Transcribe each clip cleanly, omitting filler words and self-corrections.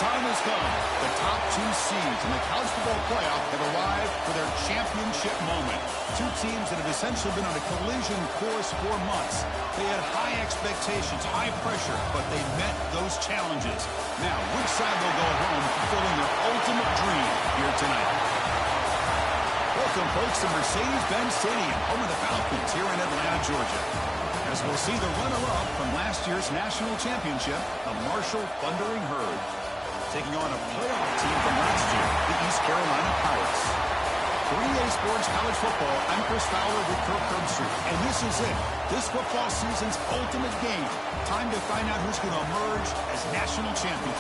time has come. The top two seeds in the college football playoff have arrived for their championship moment. Two teams that have essentially been on a collision course for months. They had high expectations, high pressure, but they met those challenges. Now, which side will go home fulfilling their ultimate dream here tonight? Welcome, folks, to Mercedes-Benz Stadium, home of the Falcons here in Atlanta, Georgia. As we'll see the runner-up from last year's national championship, the Marshall Thundering Herd, taking on a playoff team from last year, the East Carolina Pirates. For EA Sports College Football, I'm Chris Fowler with Kirk Herbstreit, and this is it. This football season's ultimate game. Time to find out who's going to emerge as national champion.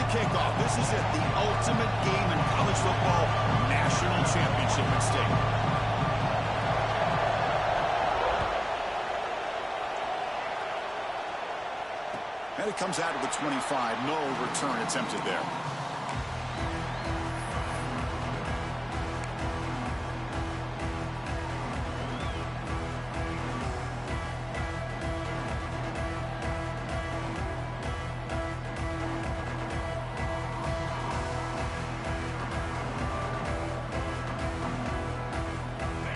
Kickoff. This is it, the ultimate game in college football, national championship at stake. And it comes out of the 25. No return attempted there.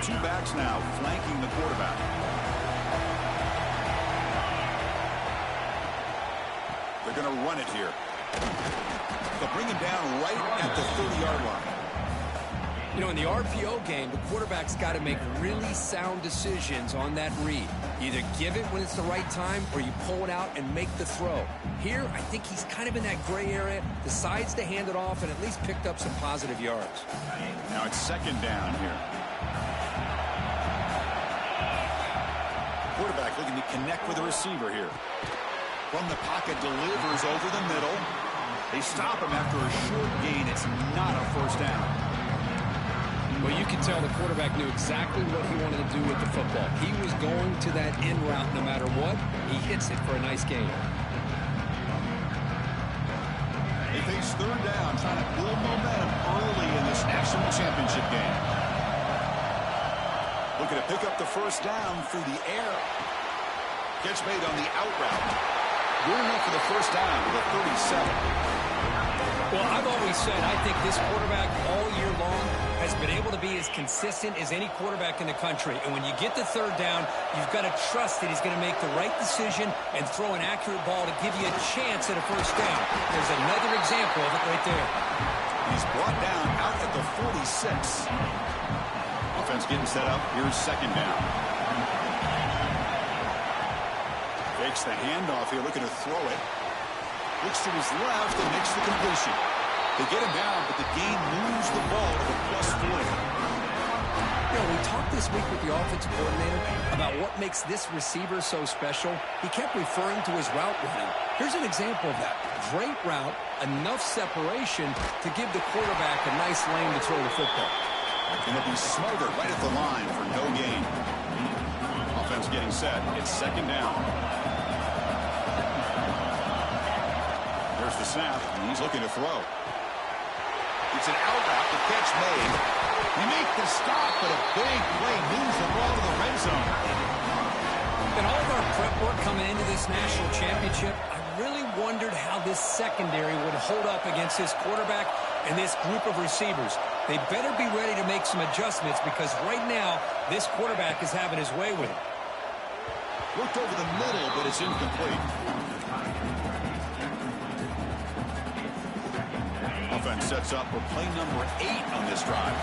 Two backs now flanking the quarterback. They're going to run it here. They'll bring him down right at the 30-yard line. You know, in the RPO game, the quarterback's got to make really sound decisions on that read. Either give it when it's the right time or you pull it out and make the throw. Here, I think he's kind of in that gray area, decides to hand it off and at least picked up some positive yards. Now it's second down here. Quarterback looking to connect with the receiver here. From the pocket, delivers over the middle. They stop him after a short gain. It's not a first down. Well, you can tell the quarterback knew exactly what he wanted to do with the football. He was going to that in route no matter what. He hits it for a nice gain. They face third down, trying to build momentum early in this national championship game. Looking to pick up the first down through the air. Catch made on the out route. Good enough for the first down to the 37. Well, I've always said I think this quarterback all year long has been able to be as consistent as any quarterback in the country. And when you get the third down, you've got to trust that he's going to make the right decision and throw an accurate ball to give you a chance at a first down. There's another example of it right there. He's brought down out at the 46. Offense getting set up. Here's second down. Fakes the handoff here, looking to throw it. Looks to his left and makes the completion. They get him down, but the game moves the ball to the +40. You know, we talked this week with the offensive coordinator about what makes this receiver so special. He kept referring to his route running. Here's an example of that. Great route, enough separation to give the quarterback a nice lane to throw the football. Going to be smothered right at the line for no gain. Offense getting set. It's second down. There's the snap, and he's looking to throw. It's an out route. The catch made. They make the stop, but a big play moves the ball to the red zone. In all of our prep work coming into this national championship, I really wondered how this secondary would hold up against this quarterback and this group of receivers. They better be ready to make some adjustments because right now, this quarterback is having his way with it. Looked over the middle, but it's incomplete. Offense sets up for play number 8 on this drive.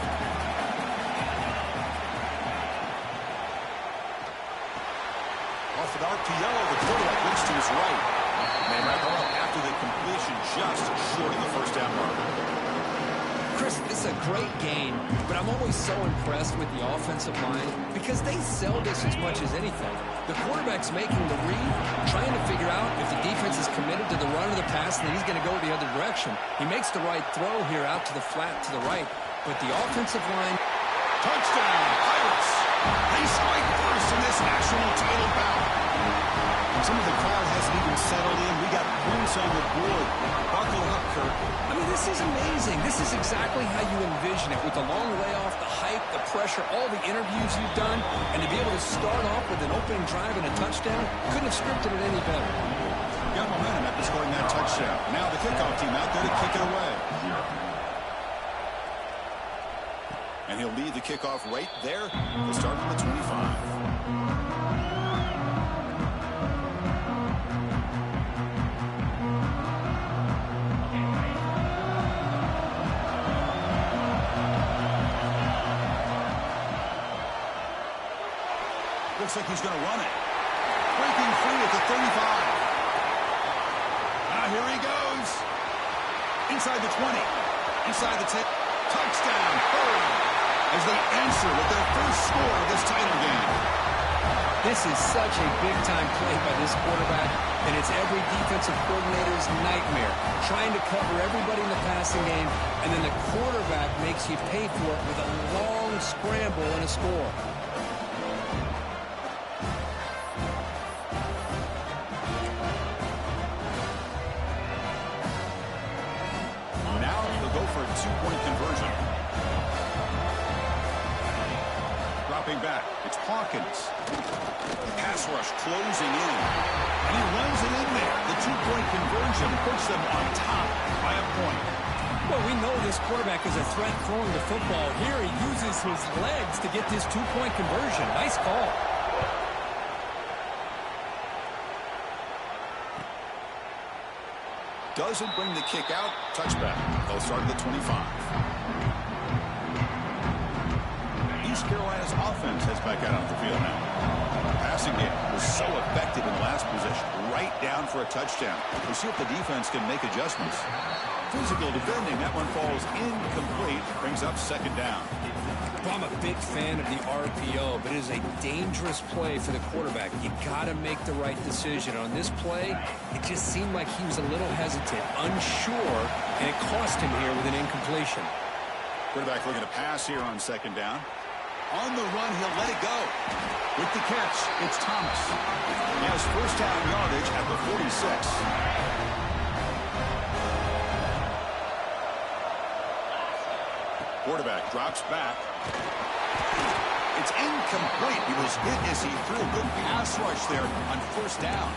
Off an RPO, the quarterback looks to his right. And they wrap up after the completion just short of the first down mark. Chris, this is a great game, but I'm always so impressed with the offensive line because they sell this as much as anything. The quarterback's making the read, trying to figure out if the defense is committed to the run or the pass, and then he's going to go the other direction. He makes the right throw here out to the flat to the right, but the offensive line... Touchdown, Pirates! They strike first in this national title bout. Some of the crowd hasn't even settled in. We got points on the board. Buckle up, Kirk. I mean, this is amazing. This is exactly how you envision it, with the long layoff, the hype, the pressure, all the interviews you've done, and to be able to start off with an opening drive and a touchdown, couldn't have scripted it any better. Got momentum after scoring that touchdown. Now the kickoff team out there to kick it away. And he'll lead the kickoff right there. He'll start from the 25. Looks like he's going to run it. Breaking free at the 35. Now here he goes. Inside the 20. Inside the 10. Touchdown. As they answer with their first score of this title game. This is such a big-time play by this quarterback, and it's every defensive coordinator's nightmare. Trying to cover everybody in the passing game, and then the quarterback makes you pay for it with a long scramble and a score. Now they'll go for a two-point conversion. Dropping back, it's Hawkins. Pass rush closing in. And he runs it in there. The two-point conversion puts them on top by a point. Well, we know this quarterback is a threat throwing the football. Here he uses his legs to get this two-point conversion. Nice call. Doesn't bring the kick out. Touchback. They'll start at the 25. East Carolina's offense heads back out on the field now. Passing game was so effective in the last possession. Right down for a touchdown. We'll see if the defense can make adjustments. Physical defending. That one falls incomplete. Brings up second down. Well, I'm a big fan of the RPO, but it is a dangerous play for the quarterback. You got to make the right decision. On this play, it just seemed like he was a little hesitant, unsure, and it cost him here with an incompletion. Quarterback looking to pass here on second down. On the run, he'll let it go. With the catch, it's Thomas. He has first down yardage at the 46. Quarterback drops back. It's incomplete. He was hit as he threw a good pass rush there on first down.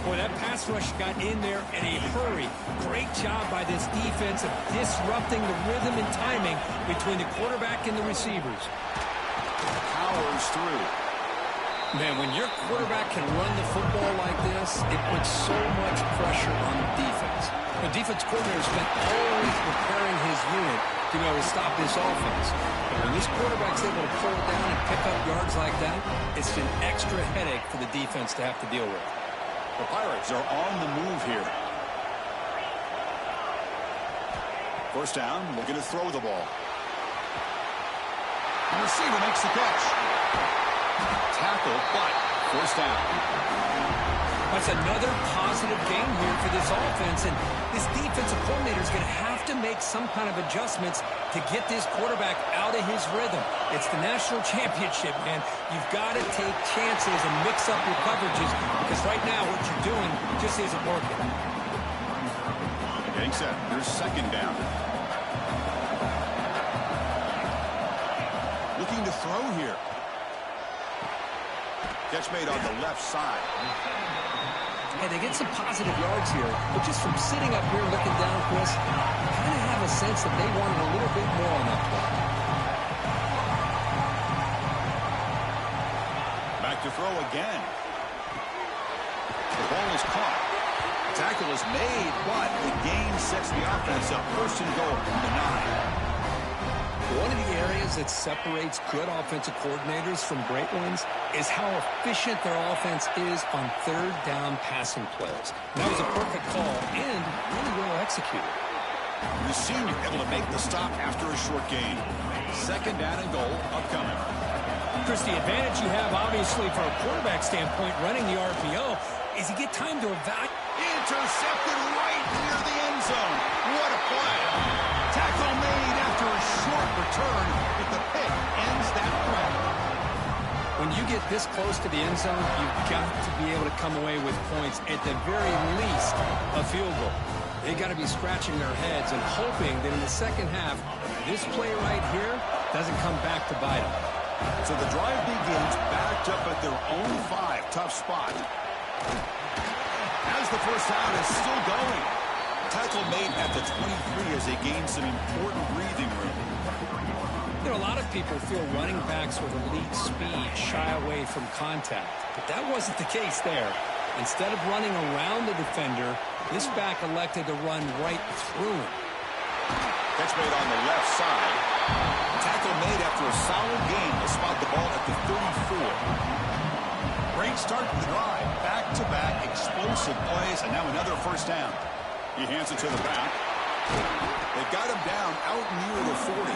Boy, that pass rush got in there in a hurry. Great job by this defense of disrupting the rhythm and timing between the quarterback and the receivers. Powers through. Man, when your quarterback can run the football like this, it puts so much pressure on the defense. The defense coordinator spent all week preparing his unit to be able to stop this offense. But when this quarterback's able to pull it down and pick up yards like that, it's an extra headache for the defense to have to deal with. The Pirates are on the move here. First down, looking to throw the ball. The receiver makes the catch. Tackle, but first down. That's another positive game here for this offense, and this defensive coordinator is going to have to make some kind of adjustments to get this quarterback out of his rhythm. It's the national championship, man. You've got to take chances and mix up your coverages, because right now what you're doing just isn't working. Getting set. Here's second down. Looking to throw here. Catch made on the left side. Hey, they get some positive yards here, but just from sitting up here looking down, Chris, you kind of have a sense that they wanted a little bit more on that play. Back to throw again. The ball is caught. Tackle is made, but the gain sets the offense up. First and goal from the 9. One of the areas that separates good offensive coordinators from great ones is how efficient their offense is on third down passing plays. And that was a perfect call and really well executed. The senior able to make the stop after a short gain. Second down and goal upcoming. Chris, the advantage you have, obviously, from a quarterback standpoint, running the RPO, is you get time to evaluate. Intercepted right near the end zone. What a play. Tackle made after a short return, but the pick ends that threat. When you get this close to the end zone, you've got to be able to come away with points, at the very least, a field goal. They got to be scratching their heads and hoping that in the second half, this play right here doesn't come back to bite them. So the drive begins backed up at their own 5. Tough spot. As the first down is still going. Tackle made at the 23 as they gain some important breathing room. You know, a lot of people feel running backs with elite speed shy away from contact, but that wasn't the case there. Instead of running around the defender, this back elected to run right through him. Catch made on the left side. Tackle made after a solid gain to spot the ball at the 34. Great start to the drive. Back-to-back explosive plays, and now another first down. He hands it to the back. They've got him down out near the 40.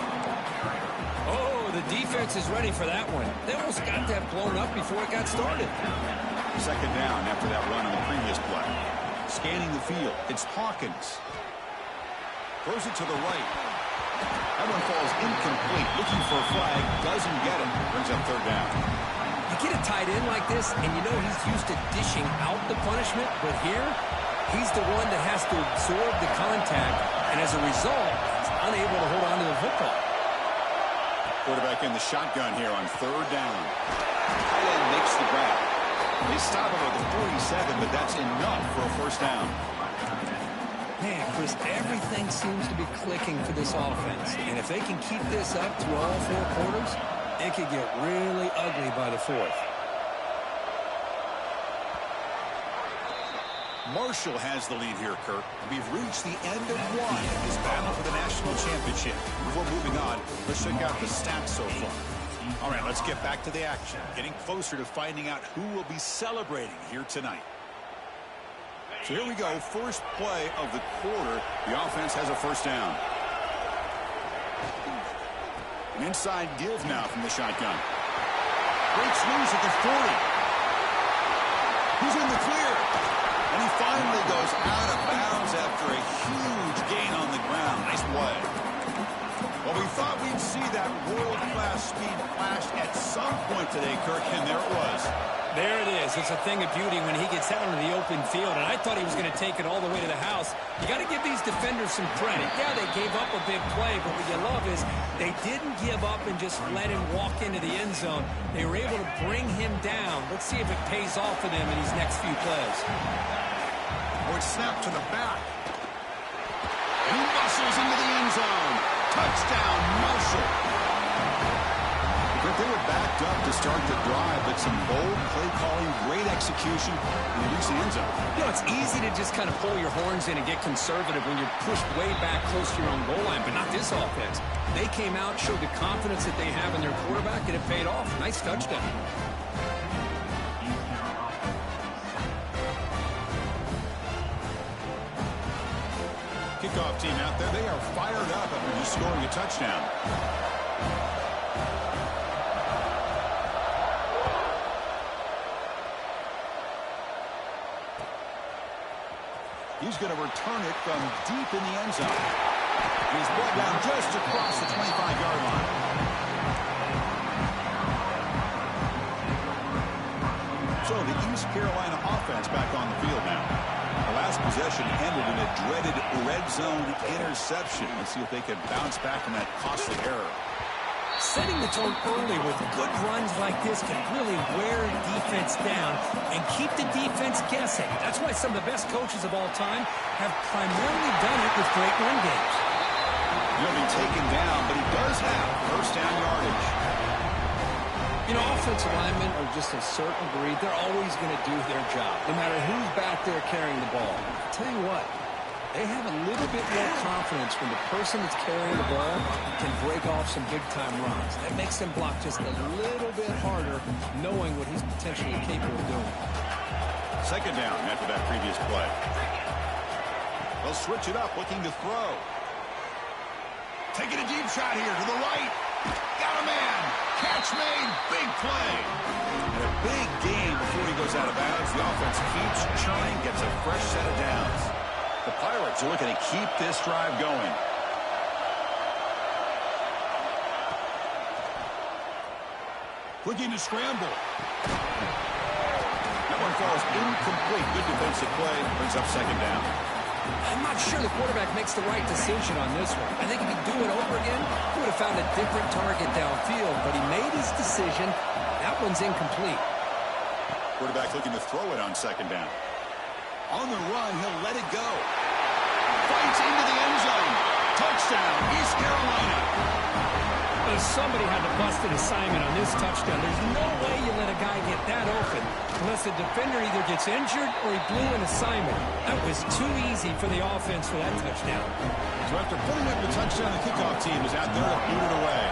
Oh, the defense is ready for that one. They almost got that blown up before it got started. Second down after that run on the previous play. Scanning the field, it's Hawkins. Throws it to the right. That one falls incomplete. Looking for a flag, doesn't get him. Brings up third down. You get a tight end like this, and you know he's used to dishing out the punishment, but here, he's the one that has to absorb the contact, and as a result, he's unable to hold on to the football. Quarterback in the shotgun here on third down. Tight end makes the grab. They stop him at the 47, but that's enough for a first down. Man, Chris, everything seems to be clicking for this offense. And if they can keep this up through all 4 quarters, it could get really ugly by the 4th. Marshall has the lead here, Kirk. We've reached the end of one in this battle for the national championship. Before moving on, let's check out the stats so far. All right, let's get back to the action. Getting closer to finding out who will be celebrating here tonight. So here we go. First play of the quarter. The offense has a first down. An inside give now from the shotgun. Breaks loose at the 40. He's in the clear. And he finally goes out of bounds after a huge gain on the ground. Nice play. Well, we thought we'd see that world-class speed flash at some point today, Kirk, and there it was. There it is. It's a thing of beauty when he gets out into the open field, and I thought he was going to take it all the way to the house. You got to give these defenders some credit. Yeah, they gave up a big play, but what you love is they didn't give up and just let him walk into the end zone. They were able to bring him down. Let's see if it pays off for them in these next few plays. Oh, it's snapped to the back. And he muscles into the end zone. Touchdown, Marshall. But they were backed up to start the drive, but some bold play calling, great execution, and they reach the end zone. You know, it's easy to just kind of pull your horns in and get conservative when you're pushed way back close to your own goal line, but not this offense. They came out, showed the confidence that they have in their quarterback, and it paid off. Nice touchdown. Kickoff team out there, they are fired up after just scoring a touchdown. He's going to return it from deep in the end zone. He's brought down just across the 25-yard line. So the East Carolina offense back on the field now. The last possession ended in a dreaded red zone interception. Let's see if they can bounce back from that costly error. Setting the tone early with good runs like this can really wear defense down and keep the defense guessing. That's why some of the best coaches of all time have primarily done it with great run games. He'll be taken down, but he does have first down yardage. You know, offensive linemen are just a certain breed. They're always going to do their job, no matter who's back there carrying the ball. I'll tell you what, they have a little bit more confidence when the person that's carrying the ball can break off some big-time runs. That makes them block just a little bit harder, knowing what he's potentially capable of doing. Second down after that previous play. They'll switch it up, looking to throw. Taking a deep shot here to the right. Got a man. Catch made. Big play. And a big gain before he goes out of bounds. The offense keeps churning, gets a fresh set of downs. The Pirates are looking to keep this drive going. Looking to scramble. That one falls incomplete. Good defensive play. Brings up second down. I'm not sure the quarterback makes the right decision on this one. I think if he'd do it over again, he would have found a different target downfield, but he made his decision. That one's incomplete. Quarterback looking to throw it on second down. On the run, he'll let it go. Fights into the end zone. Touchdown, East Carolina. Somebody had to bust an assignment on this touchdown. There's no way you let a guy get that open unless the defender either gets injured or he blew an assignment. That was too easy for the offense for that touchdown. So after putting up the touchdown, the kickoff team is out there to boot it away.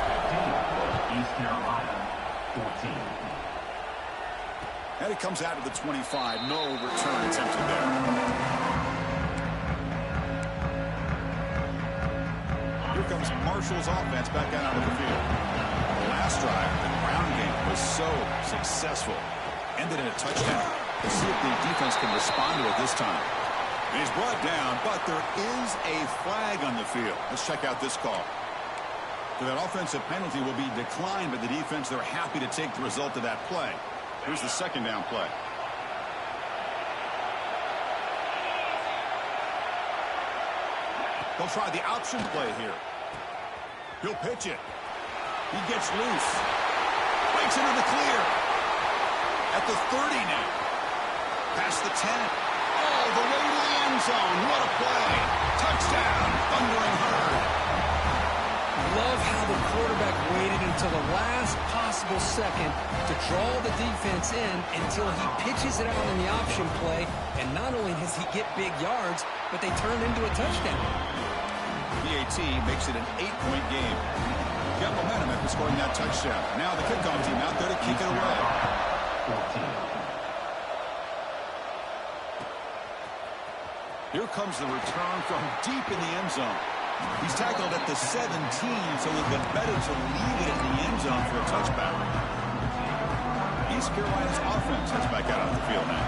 East Carolina, 14. And it comes out to the 25. No return attempted there. Here comes Marshall's offense back out onto the field. The last drive, the ground game was so successful. Ended in a touchdown. Let's see if the defense can respond to it this time. And he's brought down, but there is a flag on the field. Let's check out this call. So that offensive penalty will be declined by the defense. They're happy to take the result of that play. Here's the second down play. They'll try the option play here. He'll pitch it. He gets loose. Breaks into the clear. At the 30 now. Past the 10. All the way to the end zone. What a play. Touchdown. Thundering Herd. Love how the quarterback waited until the last possible second to draw the defense in until he pitches it out in the option play. And not only does he get big yards, but they turn into a touchdown. BAT makes it an 8-point game. Got momentum after scoring that touchdown. Now the kickoff team out there to kick it away. 14. Here comes the return from deep in the end zone. He's tackled at the 17, so it would have been better to leave it in the end zone for a touchback. East Carolina's offense heads back out on the field now.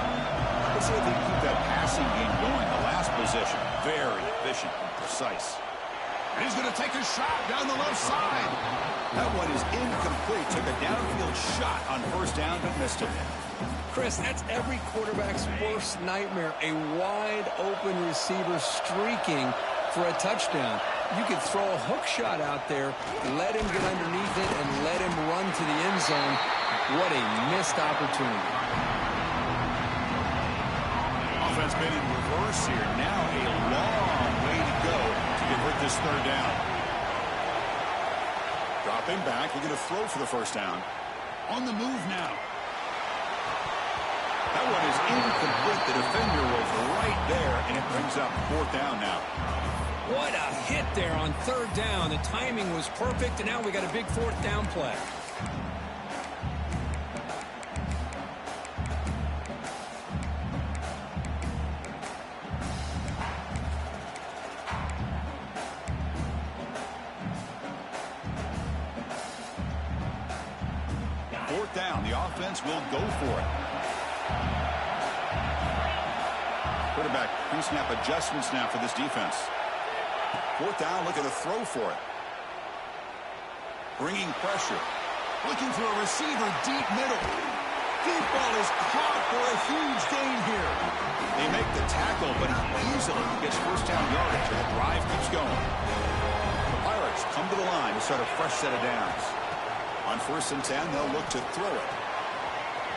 Let's see if they can keep that passing game going. The last possession, very efficient and precise. And he's going to take a shot down the left side. That one is incomplete. Took a downfield shot on first down, but missed it. Chris, that's every quarterback's worst nightmare. A wide-open receiver streaking for a touchdown. You could throw a hook shot out there, let him get underneath it, and let him run to the end zone. What a missed opportunity. Offense been in reverse here. Now a long way to go to convert this third down. Dropping back, looking to throw for the first down. On the move now. That one is incomplete. The defender was right there, and it brings up fourth down now. What a hit there on third down. The timing was perfect, and now we got a big fourth down play. Fourth down. The offense will go for it. Quarterback pre-snap adjustments now for this defense. Fourth down, looking to throw for it. Bringing pressure. Looking for a receiver deep middle. Deep ball is caught for a huge gain here. They make the tackle, but he easily gets first down yardage, and the drive keeps going. The Pirates come to the line to start a fresh set of downs. On 1st and 10, they'll look to throw it.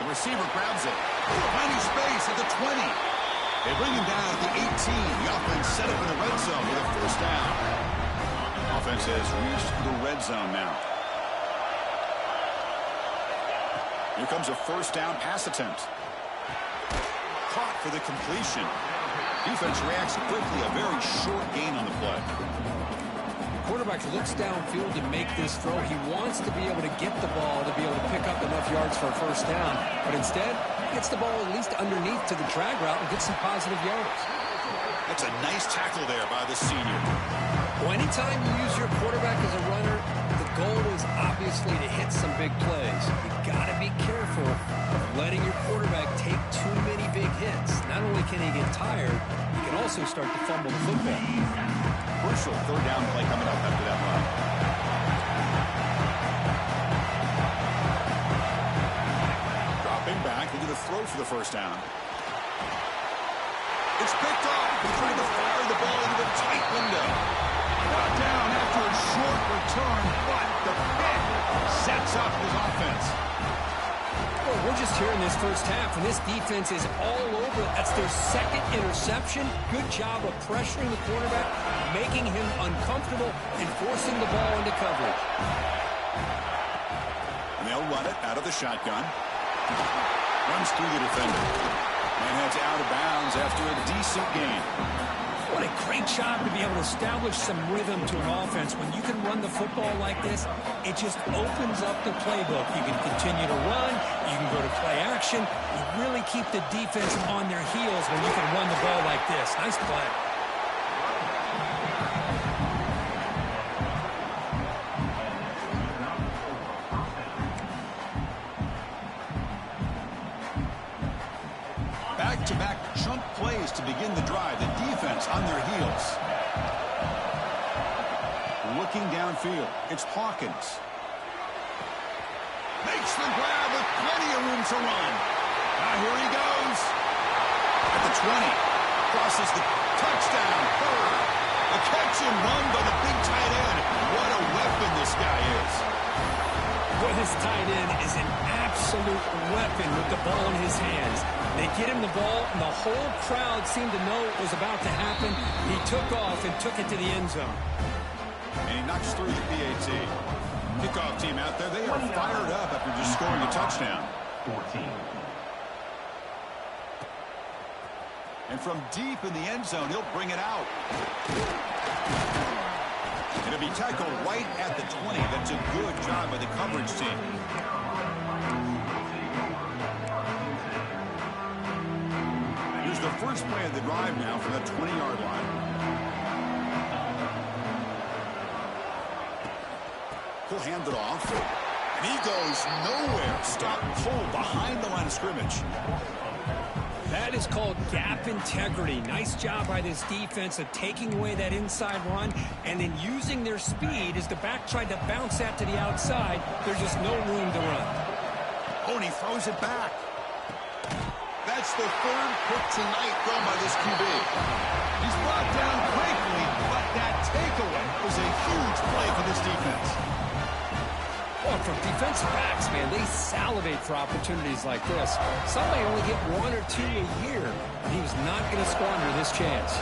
The receiver grabs it. Finding space at the 20. They bring him down at the 18. The offense set up in the red zone with a first down. Offense has reached the red zone now. Here comes a first down pass attempt. Caught for the completion. Defense reacts quickly. A very short gain on the play. Quarterback looks downfield to make this throw. He wants to be able to get the ball to be able to pick up enough yards for a first down. But instead, he gets the ball at least underneath to the drag route and gets some positive yards. That's a nice tackle there by the senior. Well, anytime you use your quarterback as a runner, the goal is obviously to hit some big plays. You got to be careful of letting your quarterback take too many big hits. Not only can he get tired, he can also start to fumble the football. Crucial third down play coming up after that run. throw for the first down. It's picked off. He's trying to fire the ball into a tight window. Brought down after a short return, but the pick sets up his offense. Well, we're just here in this first half, and this defense is all over. That's their second interception. Good job of pressuring the quarterback, making him uncomfortable, and forcing the ball into coverage. And they'll run it out of the shotgun. Runs through the defender. And heads out of bounds after a decent gain. What a great job to be able to establish some rhythm to an offense. When you can run the football like this, it just opens up the playbook. You can continue to run. You can go to play action. You really keep the defense on their heels when you can run the ball like this. Nice play. Back-to-back chunk plays to begin the drive. The defense on their heels. Looking downfield. It's Hawkins. Makes the grab with plenty of room to run. Now here he goes. At the 20. Crosses the touchdown. Third. A catch and run by the big tight end. What a weapon this guy is. Boy, this tight end is an absolute weapon with the ball in his hands. They get him the ball, and the whole crowd seemed to know it was about to happen. He took off and took it to the end zone. And he knocks through the PAT. Kickoff team out there, they are fired up after just scoring a touchdown. 14. And from deep in the end zone, he'll bring it out. It'll be tackled right at the 20. That's a good job by the coverage team. Here's the first play of the drive now from the 20-yard line. He'll hand it off. And he goes nowhere. Stop pull behind the line of scrimmage. That is called gap integrity. Nice job by this defense of taking away that inside run and then using their speed as the back tried to bounce that to the outside. There's just no room to run. Oh, and he throws it back. That's the third pick tonight thrown by this QB. He's brought down quickly, but that takeaway was a huge play for this defense. Well, from defensive backs, man, they salivate for opportunities like this. Some may only get one or two a year, and he was not going to squander this chance.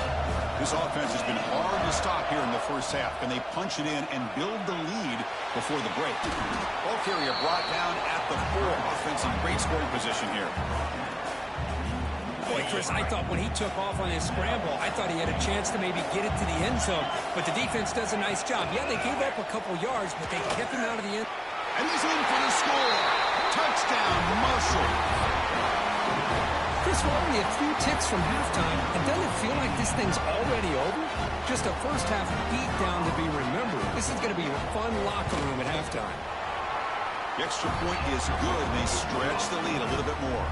This offense has been hard to stop here in the first half, and they punch it in and build the lead before the break. Ball carrier brought down at the 4. Offense in great scoring position here. Boy, Chris, I thought when he took off on his scramble, I thought he had a chance to maybe get it to the end zone, but the defense does a nice job. Yeah, they gave up a couple yards, but they kept him out of the end. And he's in for the score. Touchdown, Marshall. Chris, we're only a few ticks from halftime, and doesn't it feel like this thing's already over? Just a first-half beatdown to be remembered. This is going to be a fun locker room at halftime. The extra point is good, and they stretch the lead a little bit more.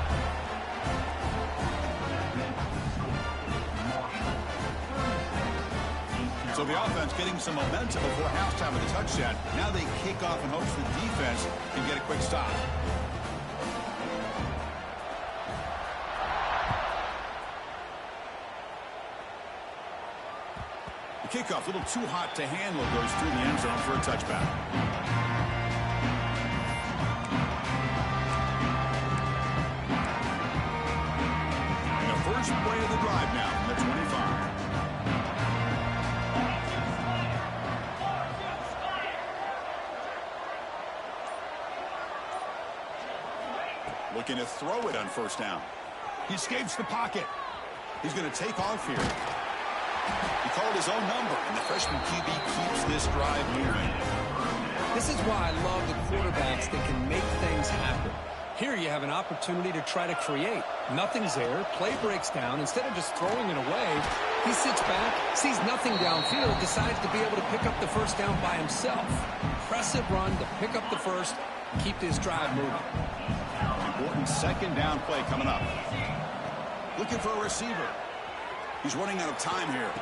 So the offense getting some momentum before halftime with a touchdown. Now they kick off in hopes the defense can get a quick stop. The kickoff, a little too hot to handle, goes through the end zone for a touchback. And the first play of the drive now from the 25. Looking to throw it on first down. He escapes the pocket. He's going to take off here. He called his own number, and the freshman QB keeps this drive moving. This is why I love the quarterbacks that can make things happen. Here you have an opportunity to try to create. Nothing's there. Play breaks down. Instead of just throwing it away, he sits back, sees nothing downfield, decides to be able to pick up the first down by himself. Impressive run to pick up the first, keep this drive moving. Important second down play coming up. Looking for a receiver. He's running out of time here.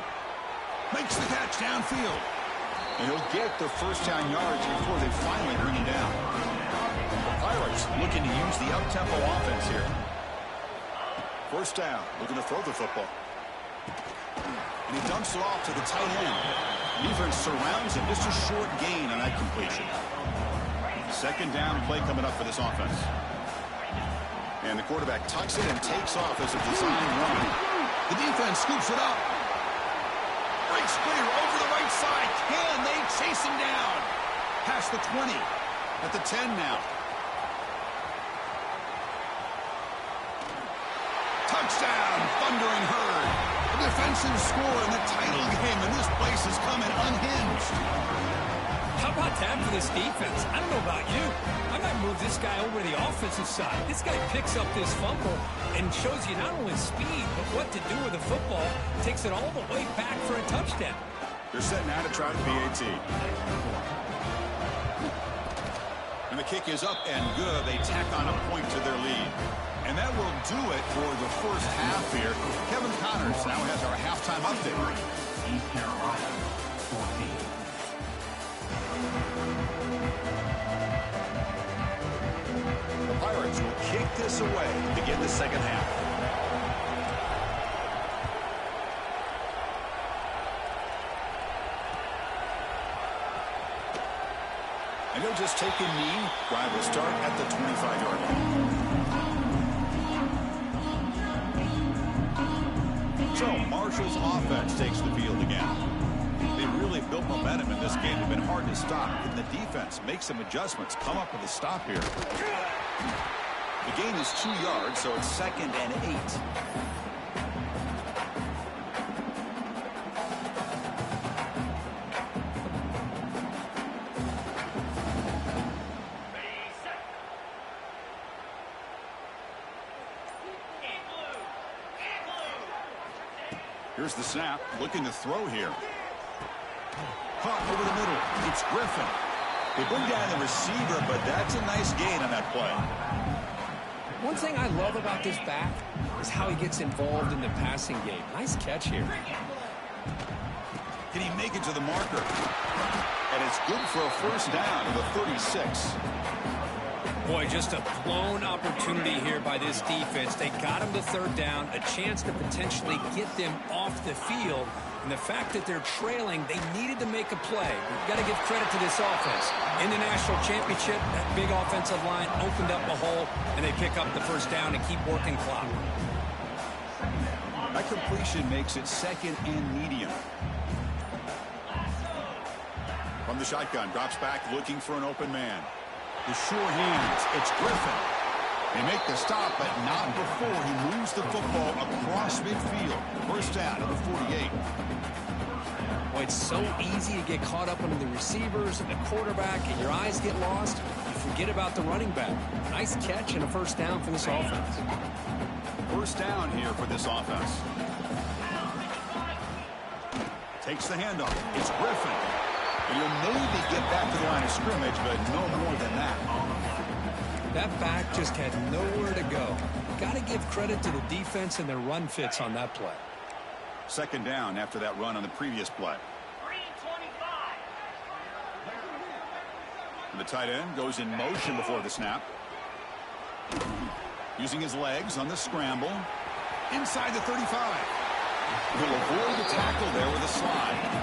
Makes the catch downfield. And he'll get the first down yards before they finally bring him down. The Pirates looking to use the up-tempo offense here. First down, looking to throw the football. And he dumps it off to the tight end. Defense surrounds him. Just a short gain on that completion. Second down play coming up for this offense. And the quarterback tucks it and takes off as a design run. The defense scoops it up. Breaks clear over the right side. Can they chase him down? Past the 20. At the 10 now. Touchdown, thundering herd. A defensive score in the title game, and this place is coming unhinged. How about that for this defense? I don't know about you. I might move this guy over to the offensive side. This guy picks up this fumble and shows you not only speed, but what to do with the football. Takes it all the way back for a touchdown. They're set now to try the PAT. And the kick is up and good. They tack on a point to their lead. And that will do it for the first half here. Kevin Connors now has our halftime update. East Carolina, 14. The Pirates will kick this away to begin the second half. And he'll just take a knee. Drive will start at the 25-yard line. So Marshall's offense takes the field again. They really built momentum in this game. They've been hard to stop. Can the defense make some adjustments? Come up with a stop here. The gain is 2 yards, so it's 2nd and 8. Here's the snap, looking to throw here. Caught over the middle. It's Griffin. They bring down the receiver, but that's a nice gain on that play. One thing I love about this back is how he gets involved in the passing game. Nice catch here. Can he make it to the marker? And it's good for a first down to the 36. Boy, just a blown opportunity here by this defense. They got him to third down, a chance to potentially get them off the field. And the fact that they're trailing, they needed to make a play. You've got to give credit to this offense. In the national championship, that big offensive line opened up a hole, and they pick up the first down and keep working clock. That completion makes it 2nd and medium. From the shotgun, drops back looking for an open man. The sure hands, it's Griffin. They make the stop, but not before he moves the football across midfield. First down to the 48. Boy, it's so easy to get caught up under the receivers and the quarterback, and your eyes get lost. You forget about the running back. Nice catch and a first down for this offense. First down here for this offense. Takes the handoff. It's Griffin. And he'll maybe get back to the line of scrimmage, but no more than that. That back just had nowhere to go. Got to give credit to the defense and their run fits on that play. Second down after that run on the previous play. And the tight end goes in motion before the snap. Using his legs on the scramble. Inside the 35. He'll avoid the tackle there with a slide.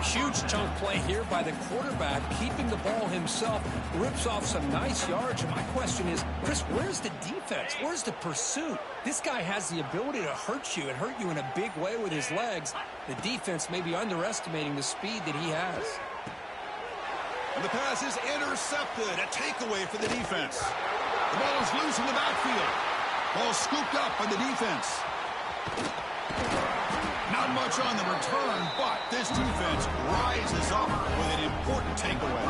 Huge chunk play here by the quarterback, keeping the ball himself, rips off some nice yards. And my question is, Chris, where's the defense? Where's the pursuit? This guy has the ability to hurt you and hurt you in a big way with his legs. The defense may be underestimating the speed that he has. And the pass is intercepted. A takeaway for the defense. The ball is loose in the backfield. Ball scooped up by the defense. Not much on the return, but this defense rises up with an important takeaway.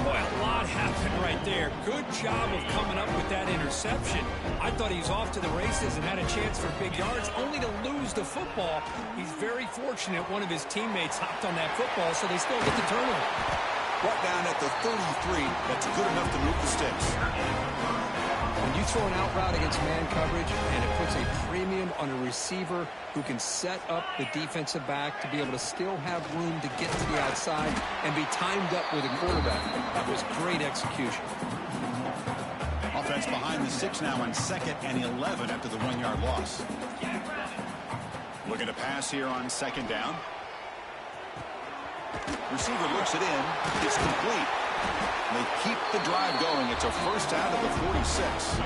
Boy, a lot happened right there. Good job of coming up with that interception. I thought he was off to the races and had a chance for big yards, only to lose the football. He's very fortunate one of his teammates hopped on that football, so they still get the turnover. Brought down at the 33. That's good enough to move the sticks. When you throw an out route against man coverage and it puts a premium on a receiver who can set up the defensive back to be able to still have room to get to the outside and be timed up with a quarterback, that was great execution. offense behind the 6 now on 2nd and 11 after the 1-yard loss. Looking to pass here on 2nd down. Receiver looks it in. It's complete. They keep the drive going. It's a first down at the 46.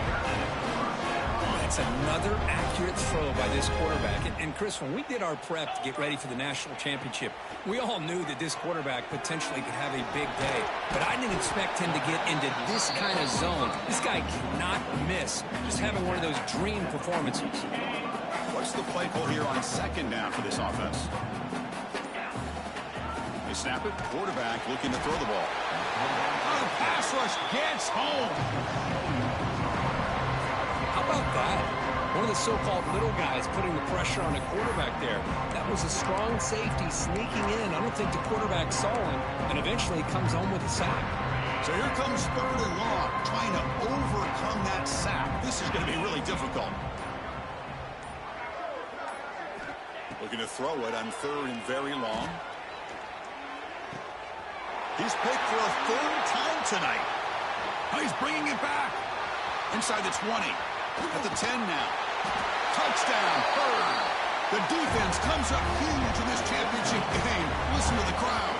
That's another accurate throw by this quarterback. And Chris, when we did our prep to get ready for the national championship, we all knew that this quarterback potentially could have a big day. But I didn't expect him to get into this kind of zone. This guy cannot miss. Just having one of those dream performances. What's the play call here on 2nd down for this offense? They snap it. Quarterback looking to throw the ball. Oh, pass rush gets home. How about that? One of the so-called little guys putting the pressure on the quarterback there. That was a strong safety sneaking in. I don't think the quarterback saw him, and eventually comes home with a sack. So here comes 3rd and long, trying to overcome that sack. This is going to be really difficult. Looking to throw it on 3rd and very long. He's picked for a 3rd time tonight. Oh, he's bringing it back. Inside the 20. At the 10 now. Touchdown, 3rd. The defense comes up huge in this championship game. Listen to the crowd.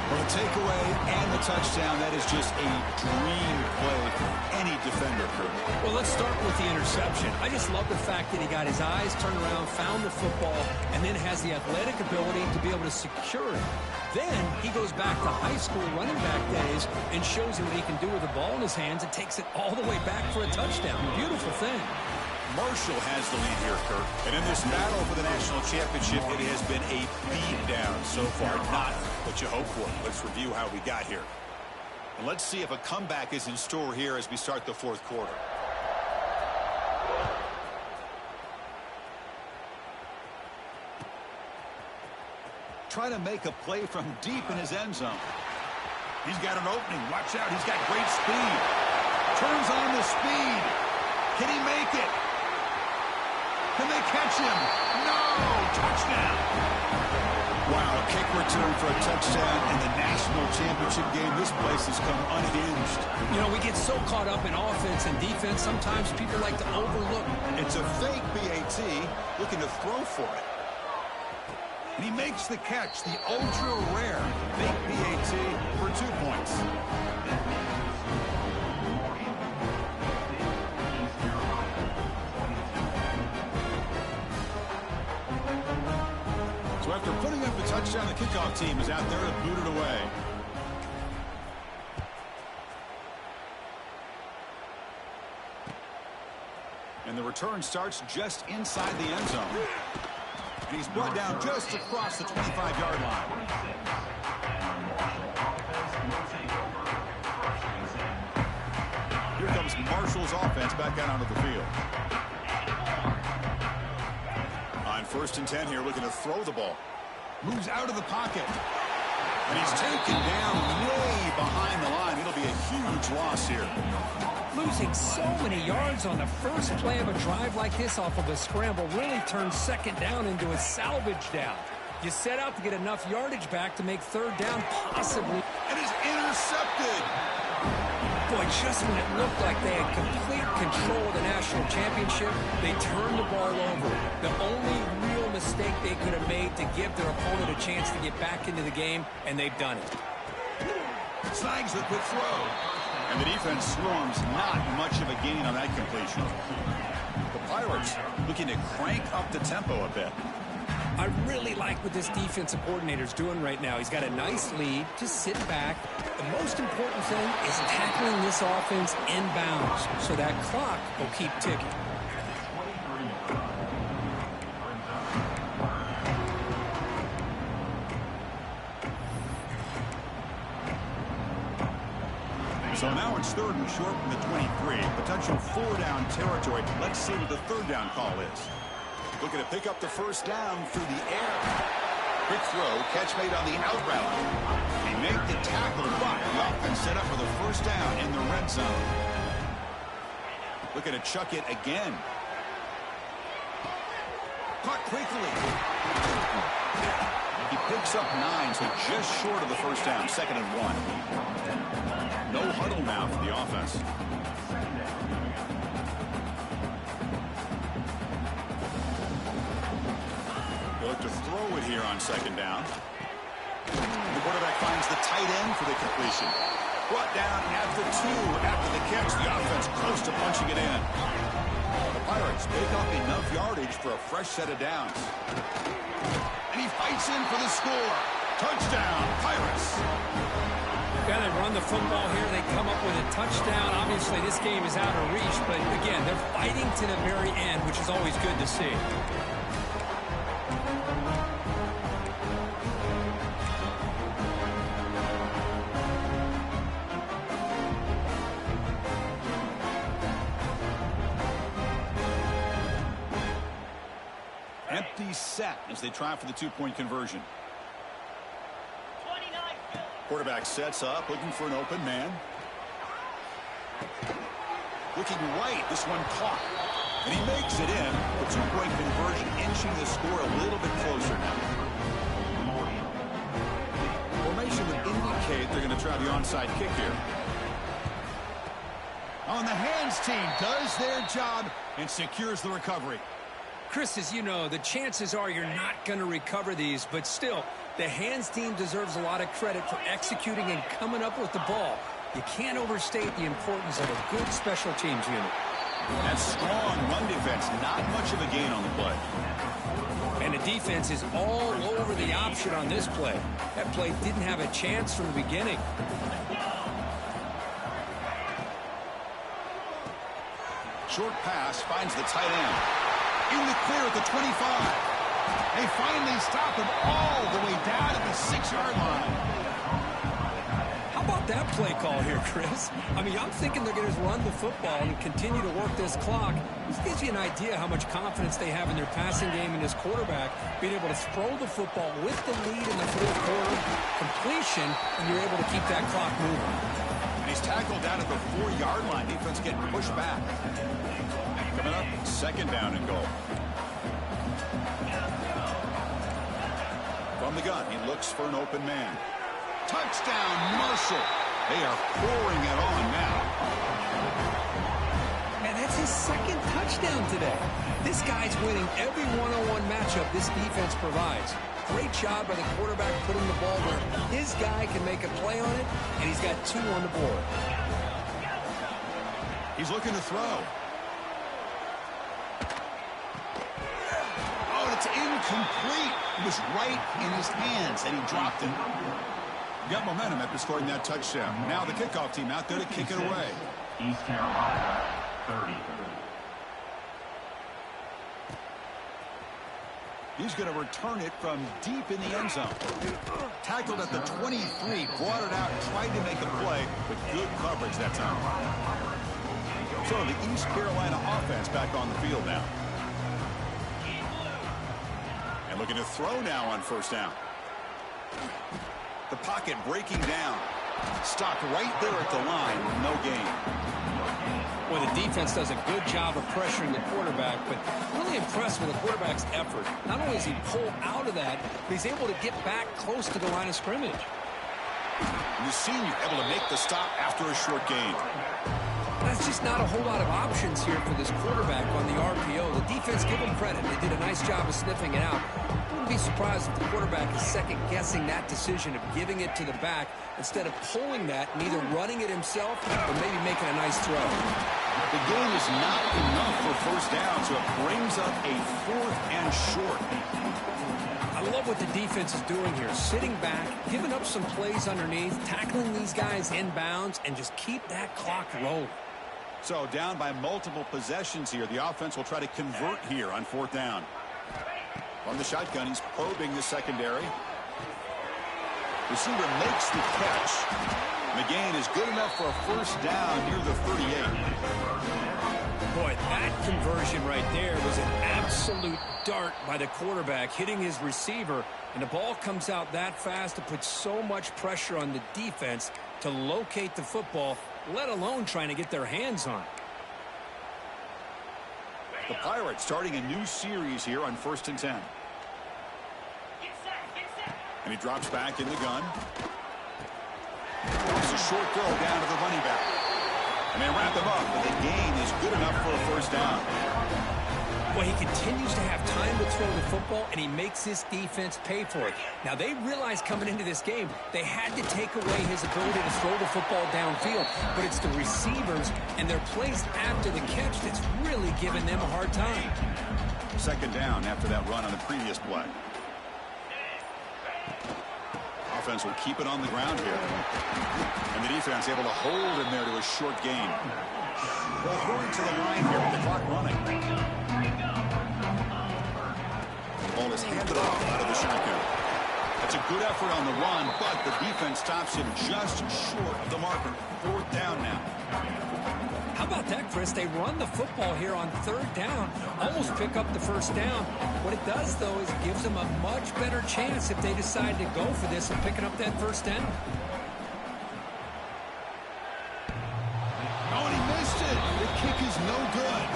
Well, the takeaway and the touchdown, that is just a dream play for any defender, Kurt. Well, let's start with the interception. I just love the fact that he got his eyes turned around, found the football, and then has the athletic ability to be able to secure it. Then he goes back to high school running back days and shows you what he can do with the ball in his hands and takes it all the way back for a touchdown. Beautiful thing. Marshall has the lead here, Kurt. And in this battle for the national championship, it has been a beatdown so far. Not what you hope for. Let's review how we got here. And let's see if a comeback is in store here as we start the 4th quarter. Trying to make a play from deep in his end zone. He's got an opening. Watch out. He's got great speed. Turns on the speed. Can he make it? Can they catch him? No! Touchdown! Wow, kick return for a touchdown in the national championship game. This place has come unhinged. You know, we get so caught up in offense and defense, sometimes people like to overlook. It's a fake BAT, looking to throw for it. And he makes the catch, the ultra-rare fake BAT for 2 points. So after putting up the touchdown, the kickoff team is out there to boot it away. And the return starts just inside the end zone. And he's brought down just across the 25-yard line. Here comes Marshall's offense back out onto the field. On 1st and 10 here, looking to throw the ball. Moves out of the pocket. And he's taken down way behind the line. It'll be a huge loss here. Losing so many yards on the first play of a drive like this off of a scramble really turns 2nd down into a salvage down. You set out to get enough yardage back to make 3rd down possibly. And is intercepted. Boy, just when it looked like they had complete control of the national championship, they turned the ball over. The only real mistake they could have made to give their opponent a chance to get back into the game, and they've done it. Snags the quick throw. And the defense swarms, not much of a gain on that completion. The Pirates looking to crank up the tempo a bit. I really like what this defensive coordinator's doing right now. He's got a nice lead. Just sit back. The most important thing is tackling this offense inbounds so that clock will keep ticking. So now it's 3rd and short from the 23. Potential 4-down territory. Let's see what the 3rd down call is. Looking to pick up the 1st down through the air. Quick throw, catch made on the out route. They make the tackle, but the offense set up for the 1st down in the red zone. Looking to chuck it again. Caught quickly. He picks up 9, so just short of the 1st down, 2nd and 1. No huddle now for the offense. here on second down. The quarterback finds the tight end for the completion. Brought down at the 2 after the catch. The offense close to punching it in. The Pirates make up enough yardage for a fresh set of downs. And he fights in for the score. Touchdown, Pirates. Yeah, they run the football here. They come up with a touchdown. Obviously, this game is out of reach, but again, they're fighting to the very end, which is always good to see. Empty set as they try for the 2-point conversion. Quarterback sets up, looking for an open man. Looking right, this one caught. And he makes it in. The 2-point conversion inching the score a little bit closer now. Formation would indicate they're going to try the onside kick here. On the hands team does their job and secures the recovery. Chris, as you know, the chances are you're not going to recover these, but still, the hands team deserves a lot of credit for executing and coming up with the ball. You can't overstate the importance of a good special teams unit. That strong run defense, not much of a gain on the play. And the defense is all over the option on this play. That play didn't have a chance from the beginning. Short pass finds the tight end. In the clear at the 25. They finally stop him all the way down to the 6-yard line. How about that play call here, Chris? I mean, I'm thinking they're going to run the football and continue to work this clock. This gives you an idea how much confidence they have in their passing game and this quarterback being able to throw the football with the lead in the fourth quarter, completion, and you're able to keep that clock moving. And he's tackled down at the 4-yard line. Defense getting pushed back. Coming up, second down and goal. From the gun, he looks for an open man. Touchdown, Marshall. They are pouring it on now. And that's his second touchdown today. This guy's winning every one-on-one matchup this defense provides. Great job by the quarterback putting the ball where his guy can make a play on it, and he's got 2 on the board. He's looking to throw. It's incomplete. It was right in his hands, and he dropped it. Got momentum after scoring that touchdown. Now the kickoff team out there to kick it away. East Carolina, 30. He's going to return it from deep in the end zone. Tackled at the 23, brought it out, tried to make a play, with good coverage that time. So the East Carolina offense back on the field now. Looking to throw now on first down. The pocket breaking down. Stopped right there at the line with no gain. Well, the defense does a good job of pressuring the quarterback, but really impressed with the quarterback's effort. Not only is he pulled out of that, but he's able to get back close to the line of scrimmage. The senior able to make the stop after a short gain. That's just not a whole lot of options here for this quarterback on the RPO. The defense, give them credit. They did a nice job of sniffing it out. Wouldn't be surprised if the quarterback is second-guessing that decision of giving it to the back instead of pulling that and either running it himself or maybe making a nice throw. The game is not enough for first down, so it brings up a 4th and short. I love what the defense is doing here. Sitting back, giving up some plays underneath, tackling these guys inbounds, and just keep that clock rolling. So down by multiple possessions here. The offense will try to convert here on 4th down. From the shotgun, he's probing the secondary. Receiver makes the catch. And the gain is good enough for a first down near the 38. Boy, that conversion right there was an absolute dart by the quarterback, hitting his receiver. And the ball comes out that fast to put so much pressure on the defense to locate the football, let alone trying to get their hands on it. The Pirates starting a new series here on 1st and 10. And he drops back in the gun. It's a short throw down to the running back. And they wrap him up, but the gain is good enough for a first down. Well, he continues to have time to throw the football, and he makes his defense pay for it. Now, they realized coming into this game they had to take away his ability to throw the football downfield, but it's the receivers and their plays after the catch that's really giving them a hard time. Second down after that run on the previous play. Offense will keep it on the ground here. And the defense able to hold him there to a short gain. Well, going to the line here with the clock running. Ball is handed off out of the shotgun. That's a good effort on the run, but the defense stops him just short of the marker. Fourth down now. How about that, Chris? They run the football here on third down, almost pick up the first down. What it does, though, is it gives them a much better chance if they decide to go for this and picking up that first down. Oh, and he missed it. The kick is no good.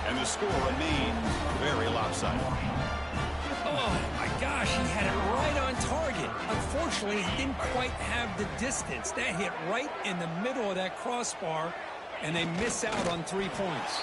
And the score remains very lopsided. Oh, my gosh, he had it right on target. Unfortunately, he didn't quite have the distance. That hit right in the middle of that crossbar, and they miss out on 3 points.